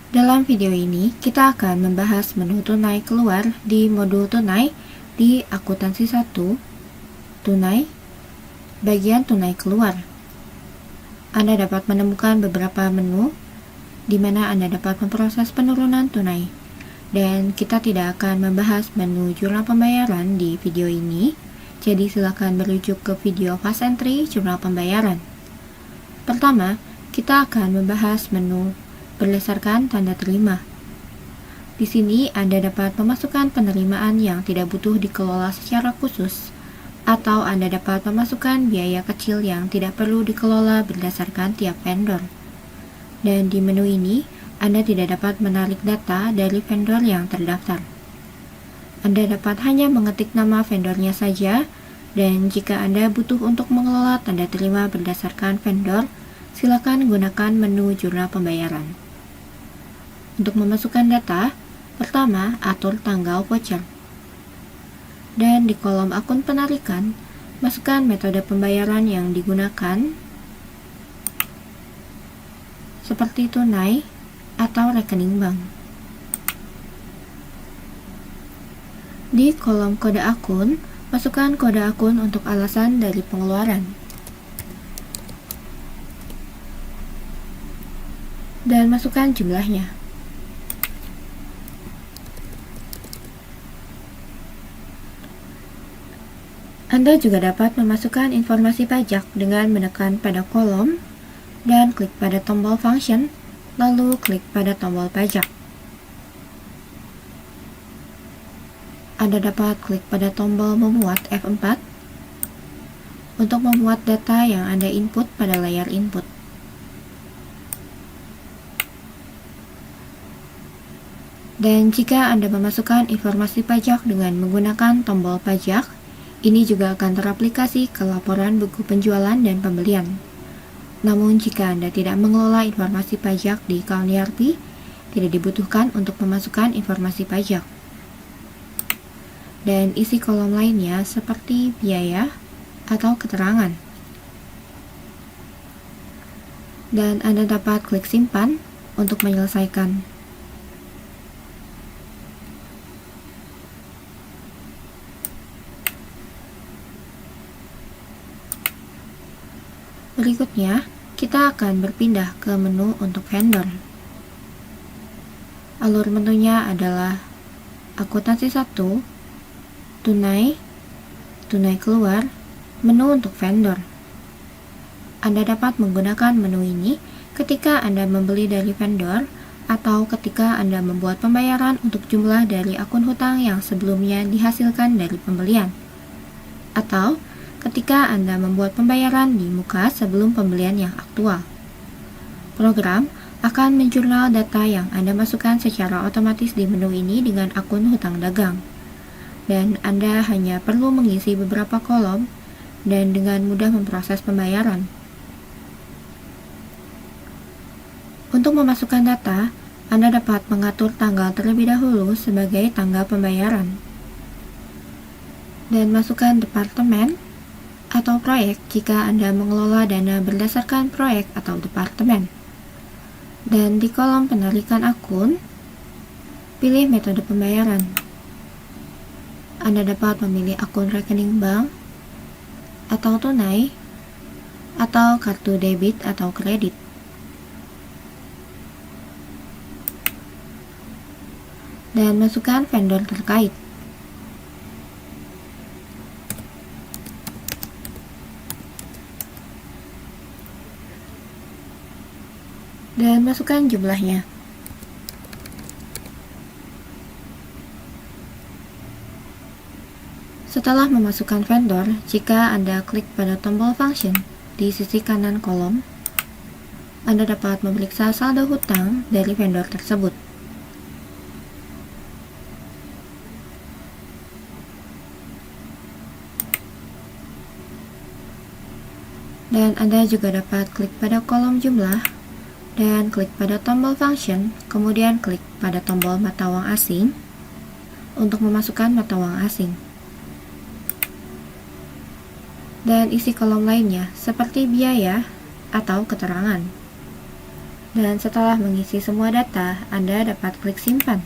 Dalam video ini, kita akan membahas menu tunai keluar di modul tunai di akuntansi 1, tunai, bagian tunai keluar. Anda dapat menemukan beberapa menu di mana Anda dapat memproses penurunan tunai. Dan kita tidak akan membahas menu jurnal pembayaran di video ini, jadi silakan merujuk ke video fast entry jurnal pembayaran. Pertama, kita akan membahas menu berdasarkan tanda terima. Di sini Anda dapat memasukkan penerimaan yang tidak butuh dikelola secara khusus, atau Anda dapat memasukkan biaya kecil yang tidak perlu dikelola berdasarkan tiap vendor. Dan di menu ini, Anda tidak dapat menarik data dari vendor yang terdaftar. Anda dapat hanya mengetik nama vendornya saja, dan jika Anda butuh untuk mengelola tanda terima berdasarkan vendor, silakan gunakan menu jurnal pembayaran. Untuk memasukkan data, pertama atur tanggal voucher. Dan di kolom akun penarikan, masukkan metode pembayaran yang digunakan, seperti tunai atau rekening bank. Di kolom kode akun, masukkan kode akun untuk alasan dari pengeluaran. Dan masukkan jumlahnya. Anda juga dapat memasukkan informasi pajak dengan menekan pada kolom dan klik pada tombol function, lalu klik pada tombol pajak. Anda dapat klik pada tombol memuat F4 untuk memuat data yang Anda input pada layar input. Dan jika Anda memasukkan informasi pajak dengan menggunakan tombol pajak, ini juga akan teraplikasi ke laporan buku penjualan dan pembelian. Namun jika Anda tidak mengelola informasi pajak di account ERP, tidak dibutuhkan untuk memasukkan informasi pajak. Dan isi kolom lainnya seperti biaya atau keterangan. Dan Anda dapat klik simpan untuk menyelesaikan. Berikutnya, kita akan berpindah ke menu untuk vendor. Alur menunya adalah akuntansi 1, tunai, tunai keluar, menu untuk vendor. Anda dapat menggunakan menu ini ketika Anda membeli dari vendor atau ketika Anda membuat pembayaran untuk jumlah dari akun hutang yang sebelumnya dihasilkan dari pembelian, atau ketika Anda membuat pembayaran di muka sebelum pembelian yang aktual. Program akan menjurnal data yang Anda masukkan secara otomatis di menu ini dengan akun hutang dagang. Dan Anda hanya perlu mengisi beberapa kolom dan dengan mudah memproses pembayaran. Untuk memasukkan data, Anda dapat mengatur tanggal terlebih dahulu sebagai tanggal pembayaran. Dan masukkan departemen atau proyek jika Anda mengelola dana berdasarkan proyek atau departemen. Dan di kolom penarikan akun, pilih metode pembayaran. Anda dapat memilih akun rekening bank, atau tunai, atau kartu debit atau kredit. Dan masukkan vendor terkait. Dan masukkan jumlahnya. Setelah memasukkan vendor, jika Anda klik pada tombol function di sisi kanan kolom, Anda dapat memeriksa saldo hutang dari vendor tersebut. Dan Anda juga dapat klik pada kolom jumlah dan klik pada tombol function, kemudian klik pada tombol mata uang asing untuk memasukkan mata uang asing. Dan isi kolom lainnya seperti biaya atau keterangan. Dan setelah mengisi semua data, Anda dapat klik simpan.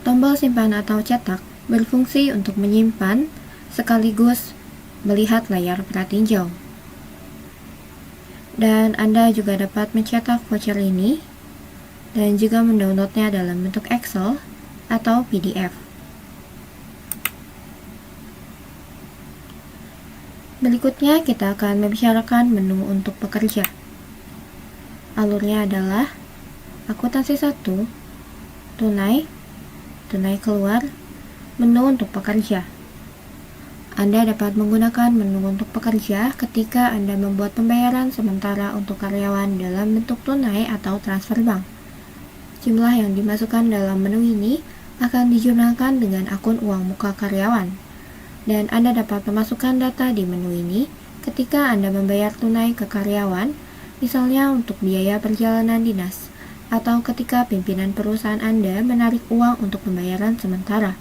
Tombol simpan atau cetak berfungsi untuk menyimpan sekaligus melihat layar pratinjau. Dan Anda juga dapat mencetak voucher ini dan juga mendownloadnya dalam bentuk Excel atau PDF. Berikutnya kita akan membicarakan menu untuk pekerja. Alurnya adalah akuntansi 1, tunai, tunai keluar, menu untuk pekerja. Anda dapat menggunakan menu untuk pekerja ketika Anda membuat pembayaran sementara untuk karyawan dalam bentuk tunai atau transfer bank. Jumlah yang dimasukkan dalam menu ini akan dijurnalkan dengan akun uang muka karyawan. Dan Anda dapat memasukkan data di menu ini ketika Anda membayar tunai ke karyawan, misalnya untuk biaya perjalanan dinas, atau ketika pimpinan perusahaan Anda menarik uang untuk pembayaran sementara.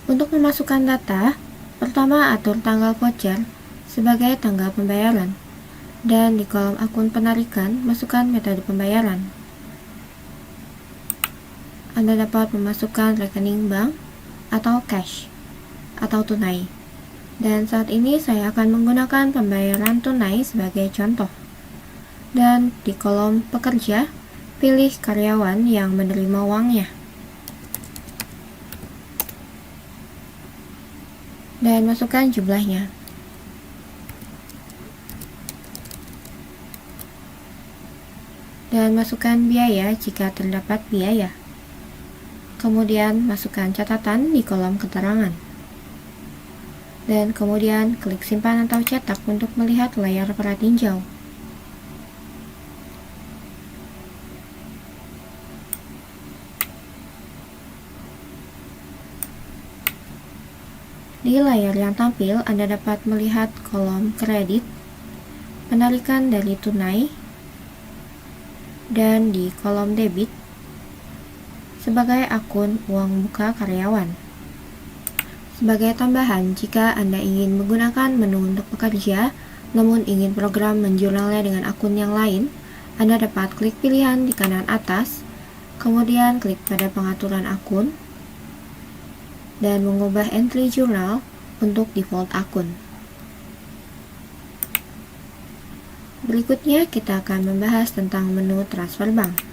Untuk memasukkan data, pertama atur tanggal voucher sebagai tanggal pembayaran, dan di kolom akun penarikan, masukkan metode pembayaran. Anda dapat memasukkan rekening bank, atau cash, atau tunai. Dan saat ini saya akan menggunakan pembayaran tunai sebagai contoh. Dan di kolom pekerja, pilih karyawan yang menerima uangnya. Dan masukkan jumlahnya. Dan masukkan biaya jika terdapat biaya. Kemudian masukkan catatan di kolom keterangan. Dan kemudian klik simpan atau cetak untuk melihat layar pratinjau. Di layar yang tampil, Anda dapat melihat kolom kredit, penarikan dari tunai, dan di kolom debit sebagai akun uang muka karyawan. Sebagai tambahan, jika Anda ingin menggunakan menu untuk pekerja, namun ingin program menjurnalnya dengan akun yang lain, Anda dapat klik pilihan di kanan atas, kemudian klik pada pengaturan akun, dan mengubah entry jurnal untuk default akun. Berikutnya kita akan membahas tentang menu transfer bank.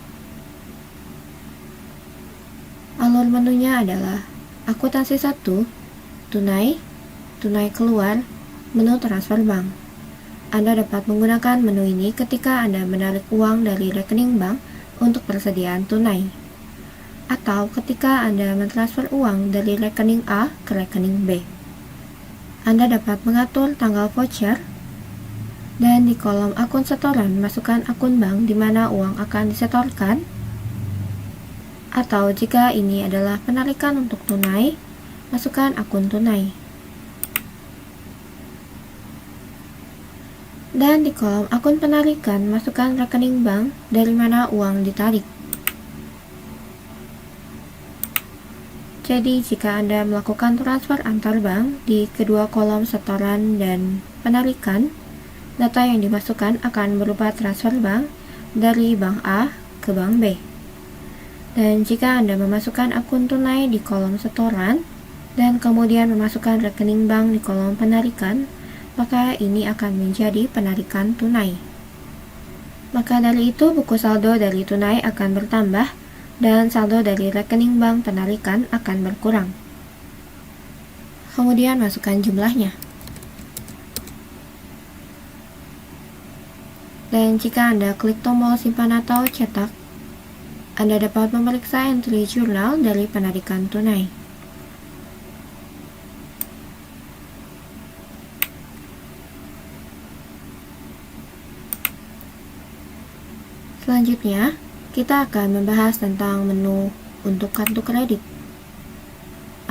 Alur menunya adalah akuntansi 1, tunai, tunai keluar, menu transfer bank. Anda dapat menggunakan menu ini ketika Anda menarik uang dari rekening bank untuk persediaan tunai, atau ketika Anda mentransfer uang dari rekening A ke rekening B. Anda dapat mengatur tanggal voucher, dan di kolom akun setoran masukkan akun bank di mana uang akan disetorkan, atau jika ini adalah penarikan untuk tunai, masukkan akun tunai. Dan di kolom akun penarikan masukkan rekening bank dari mana uang ditarik. Jadi, jika Anda melakukan transfer antar bank di kedua kolom setoran dan penarikan, data yang dimasukkan akan berupa transfer bank dari bank A ke bank B. Dan jika Anda memasukkan akun tunai di kolom setoran dan kemudian memasukkan rekening bank di kolom penarikan, maka ini akan menjadi penarikan tunai. Maka dari itu, buku saldo dari tunai akan bertambah dan saldo dari rekening bank penarikan akan berkurang. Kemudian masukkan jumlahnya. Dan jika Anda klik tombol simpan atau cetak, Anda dapat memeriksa entry jurnal dari penarikan tunai. Selanjutnya, kita akan membahas tentang menu untuk kartu kredit.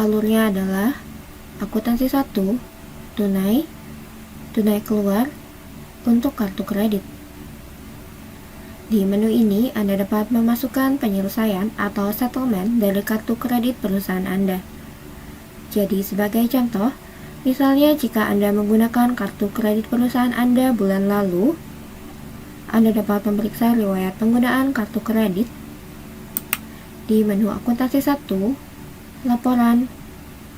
Alurnya adalah akuntansi 1, tunai, tunai keluar, untuk kartu kredit. Di menu ini, Anda dapat memasukkan penyelesaian atau settlement dari kartu kredit perusahaan Anda. Jadi, sebagai contoh, Misalnya, jika Anda menggunakan kartu kredit perusahaan Anda bulan lalu, Anda dapat memeriksa riwayat penggunaan kartu kredit di menu akuntansi 1, laporan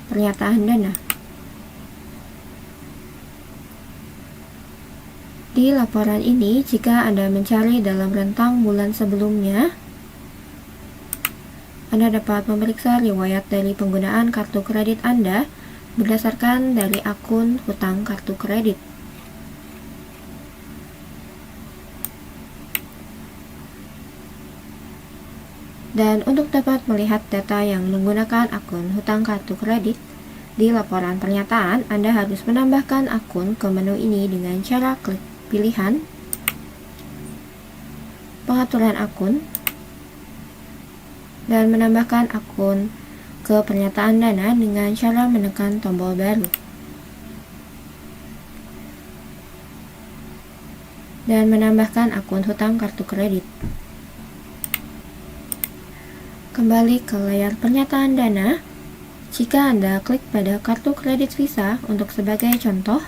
pernyataan dana. Di laporan ini, jika Anda mencari dalam rentang bulan sebelumnya, Anda dapat memeriksa riwayat dari penggunaan kartu kredit Anda berdasarkan dari akun hutang kartu kredit. Dan untuk dapat melihat data yang menggunakan akun hutang kartu kredit di laporan pernyataan, Anda harus menambahkan akun ke menu ini dengan cara klik pilihan pengaturan akun dan menambahkan akun ke pernyataan dana dengan cara menekan tombol baru. Dan menambahkan akun hutang kartu kredit. Kembali ke layar pernyataan dana. Jika Anda klik pada kartu kredit Visa untuk sebagai contoh,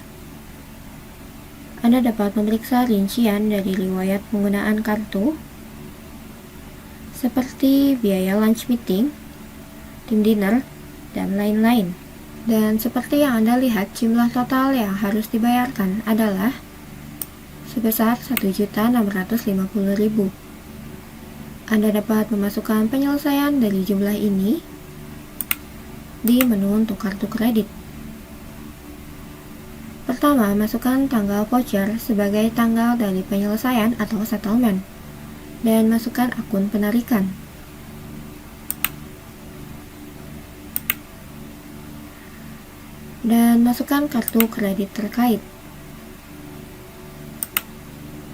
Anda dapat memeriksa rincian dari riwayat penggunaan kartu seperti biaya lunch meeting, tim dinner, dan lain-lain. Dan seperti yang Anda lihat, jumlah total yang harus dibayarkan adalah sebesar Rp1.650.000. Anda dapat memasukkan penyelesaian dari jumlah ini di menu untuk kartu kredit. Pertama, masukkan tanggal voucher sebagai tanggal dari penyelesaian atau settlement, dan masukkan akun penarikan. Dan masukkan kartu kredit terkait.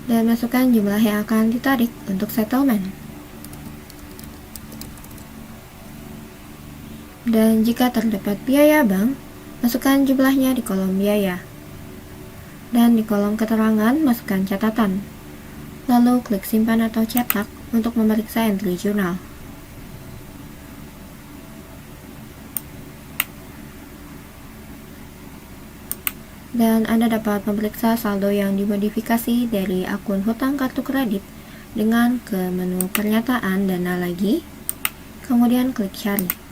Dan masukkan jumlah yang akan ditarik untuk settlement. Dan jika terdapat biaya bank, masukkan jumlahnya di kolom biaya. Dan di kolom keterangan, masukkan catatan. Lalu klik simpan atau cetak untuk memeriksa entry jurnal. Dan Anda dapat memeriksa saldo yang dimodifikasi dari akun hutang kartu kredit dengan ke menu pernyataan dana lagi, kemudian klik cari.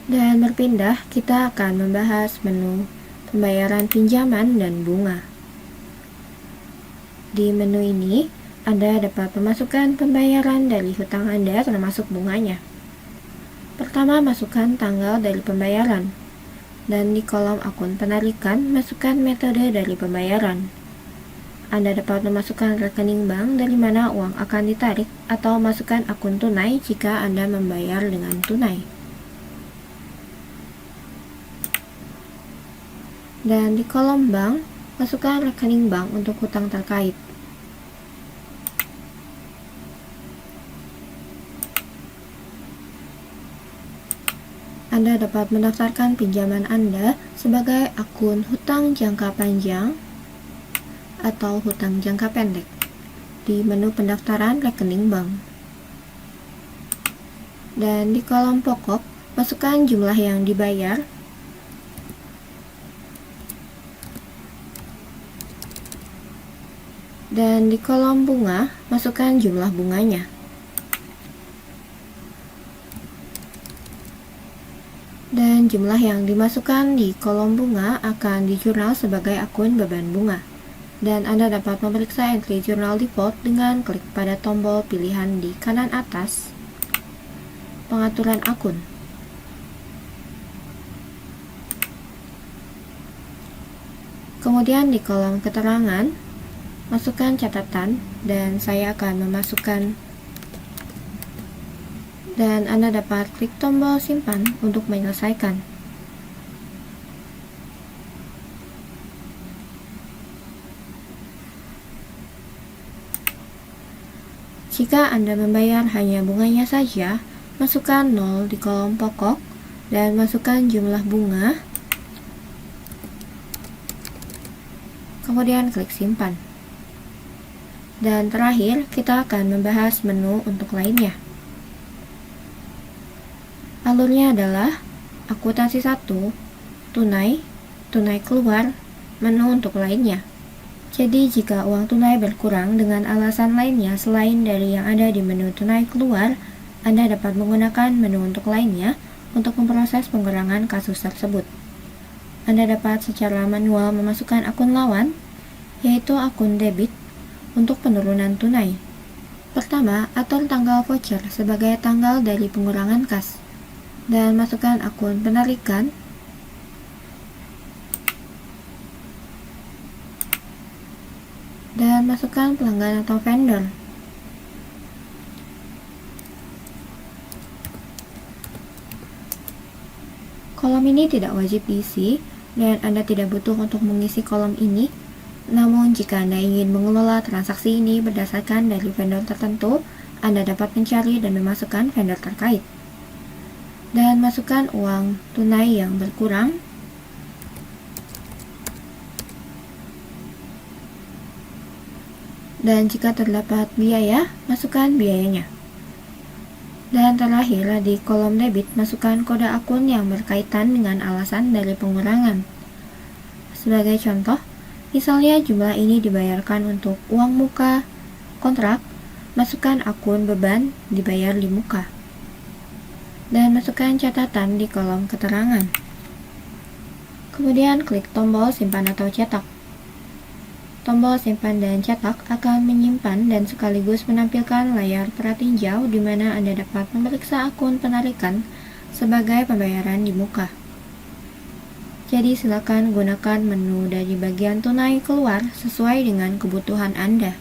Dan berpindah, kita akan membahas menu pembayaran pinjaman dan bunga. Di menu ini, Anda dapat memasukkan pembayaran dari hutang Anda termasuk bunganya. Pertama, masukkan tanggal dari pembayaran. Dan di kolom akun penarikan, masukkan metode dari pembayaran. Anda dapat memasukkan rekening bank dari mana uang akan ditarik atau masukkan akun tunai jika Anda membayar dengan tunai. Dan di kolom bank, masukkan rekening bank untuk hutang terkait. Anda dapat mendaftarkan pinjaman Anda sebagai akun hutang jangka panjang atau hutang jangka pendek di menu pendaftaran rekening bank. Dan di kolom pokok, masukkan jumlah yang dibayar. Dan di kolom bunga, masukkan jumlah bunganya. Dan jumlah yang dimasukkan di kolom bunga akan dijurnal sebagai akun beban bunga. Dan Anda dapat memeriksa entry jurnal default dengan klik pada tombol pilihan di kanan atas, pengaturan akun. Kemudian di kolom keterangan, masukkan catatan, dan saya akan memasukkan, dan Anda dapat klik tombol simpan untuk menyelesaikan. Jika Anda membayar hanya bunganya saja, masukkan 0 di kolom pokok, dan masukkan jumlah bunga. kemudian klik simpan. Dan terakhir, kita akan membahas menu untuk lainnya. Alurnya adalah akuntansi 1, tunai, tunai keluar, menu untuk lainnya. Jadi jika uang tunai berkurang dengan alasan lainnya selain dari yang ada di menu tunai keluar, Anda dapat menggunakan menu untuk lainnya untuk memproses pengurangan kasus tersebut. Anda dapat secara manual memasukkan akun lawan, yaitu akun debit, untuk penurunan tunai. Pertama, atur tanggal voucher sebagai tanggal dari pengurangan kas, dan masukkan akun penarikan, dan masukkan pelanggan atau vendor. Kolom ini tidak wajib diisi dan Anda tidak butuh untuk mengisi kolom ini. Namun jika Anda ingin mengelola transaksi ini berdasarkan dari vendor tertentu, Anda dapat mencari dan memasukkan vendor terkait. Dan masukkan uang tunai yang berkurang. Dan jika terdapat biaya, masukkan biayanya. Dan terakhir, di kolom debit, masukkan kode akun yang berkaitan dengan alasan dari pengurangan. Sebagai contoh, misalnya jumlah ini dibayarkan untuk uang muka kontrak, masukkan akun beban dibayar di muka. Dan masukkan catatan di kolom keterangan. Kemudian klik tombol simpan atau cetak. Tombol simpan dan cetak akan menyimpan dan sekaligus menampilkan layar pratinjau di mana Anda dapat memeriksa akun penarikan sebagai pembayaran di muka. Jadi silakan gunakan menu dari bagian tunai keluar sesuai dengan kebutuhan Anda.